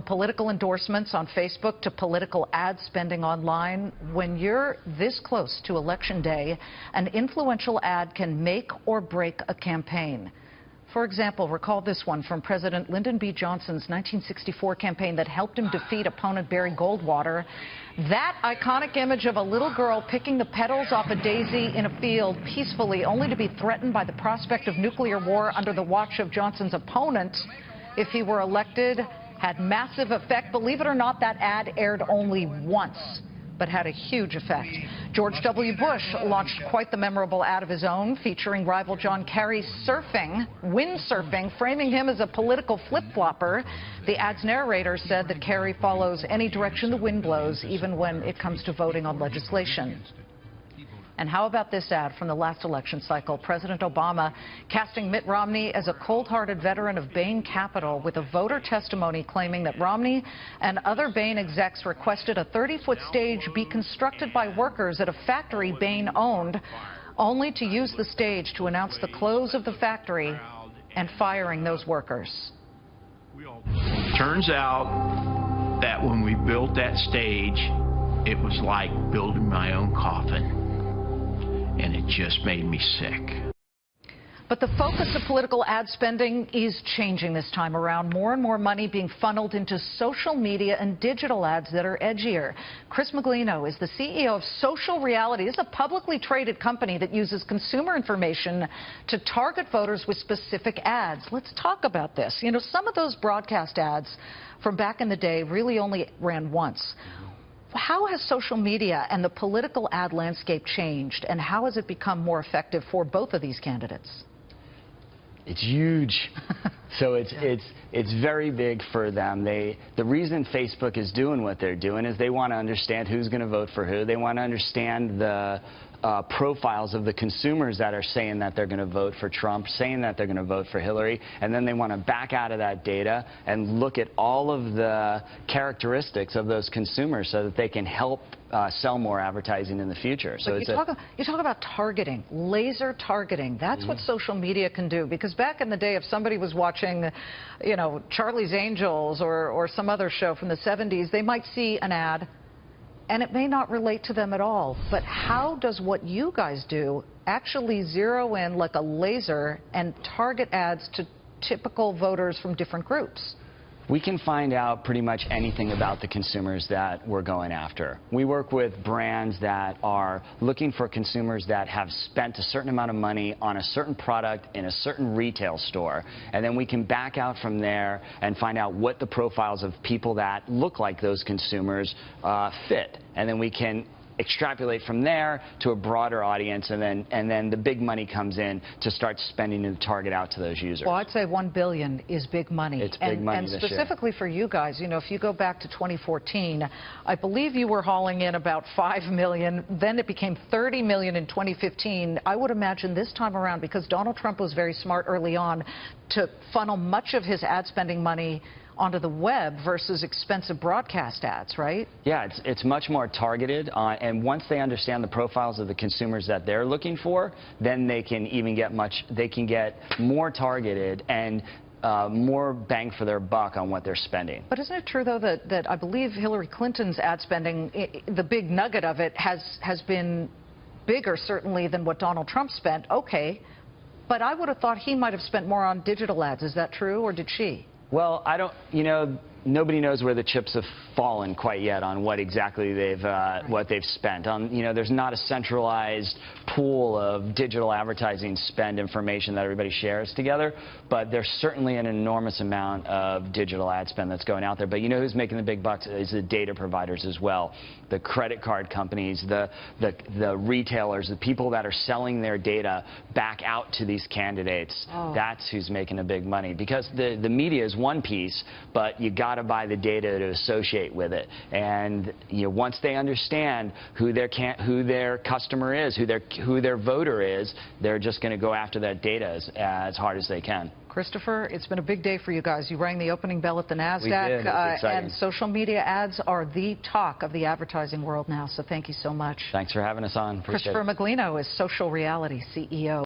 Political endorsements on Facebook to political ad spending online. When you're this close to Election Day, an influential ad can make or break a campaign. For example, recall this one from President Lyndon B. Johnson's 1964 campaign that helped him defeat opponent Barry Goldwater. That iconic image of a little girl picking the petals off a daisy in a field peacefully, only to be threatened by the prospect of nuclear war under the watch of Johnson's opponent if he were elected, had massive effect. Believe it or not, that ad aired only once, but had a huge effect. George W. Bush launched quite the memorable ad of his own, featuring rival John Kerry surfing, windsurfing, framing him as a political flip-flopper. The ad's narrator said that Kerry follows any direction the wind blows, even when it comes to voting on legislation. And how about this ad from the last election cycle? President Obama casting Mitt Romney as a cold-hearted veteran of Bain Capital with a voter testimony claiming that Romney and other Bain execs requested a 30-foot stage be constructed by workers at a factory Bain owned, only to use the stage to announce the close of the factory and firing those workers. Turns out that when we built that stage, it was like building my own coffin. And it just made me sick. But the focus of political ad spending is changing this time around. More and more money being funneled into social media and digital ads that are edgier. Chris Miglino is the CEO of Social Reality. It's a publicly traded company that uses consumer information to target voters with specific ads. Let's talk about this. You know, some of those broadcast ads from back in the day really only ran once. How has social media and the political ad landscape changed, and how has it become more effective for both of these candidates? It's huge. So it's very big for them. The reason Facebook is doing what they're doing is they want to understand who's going to vote for who. They want to understand the profiles of the consumers that are saying that they're going to vote for Trump, saying that they're going to vote for Hillary, and then they want to back out of that data and look at all of the characteristics of those consumers so that they can help sell more advertising in the future. So you talk about targeting, laser targeting. That's what social media can do. Because back in the day, if somebody was watching, you know, Charlie's Angels or some other show from the 70s, they might see an ad and it may not relate to them at all. But how does what you guys do actually zero in like a laser and target ads to typical voters from different groups? We can find out pretty much anything about the consumers that we're going after. We work with brands that are looking for consumers that have spent a certain amount of money on a certain product in a certain retail store. And then we can back out from there and find out what the profiles of people that look like those consumers fit. And then we can extrapolate from there to a broader audience, and then the big money comes in to start spending and target out to those users. Well, I'd say $1 billion is big money. It's big money and specifically for you guys, you know, if you go back to 2014, I believe you were hauling in about $5 million. Then it became $30 million in 2015. I would imagine this time around, because Donald Trump was very smart early on to funnel much of his ad spending money onto the web versus expensive broadcast ads, right? Yeah, it's much more targeted, and once they understand the profiles of the consumers that they're looking for, then they can even get more targeted and more bang for their buck on what they're spending. But isn't it true, though, that I believe Hillary Clinton's ad spending, the big nugget of it has been bigger, certainly, than what Donald Trump spent? Okay, but I would have thought he might have spent more on digital ads. Is that true, or did she? Well, nobody knows where the chips have fallen quite yet on what exactly what they've spent. There's not a centralized pool of digital advertising spend information that everybody shares together, but there's certainly an enormous amount of digital ad spend that's going out there. But you know who's making the big bucks is the data providers as well. The credit card companies, the retailers, the people that are selling their data back out to these candidates. Oh. That's who's making the big money, because the media is one piece, but you got to buy the data to associate with it. And once they understand who their customer is, who their voter is, they're just going to go after that data as hard as they can. Christopher, it's been a big day for you guys. You rang the opening bell at the NASDAQ. We did. It's exciting. And social media ads are the talk of the advertising world now, so thank you so much. Thanks for having us on. Appreciate Christopher Miglino is Social Reality CEO.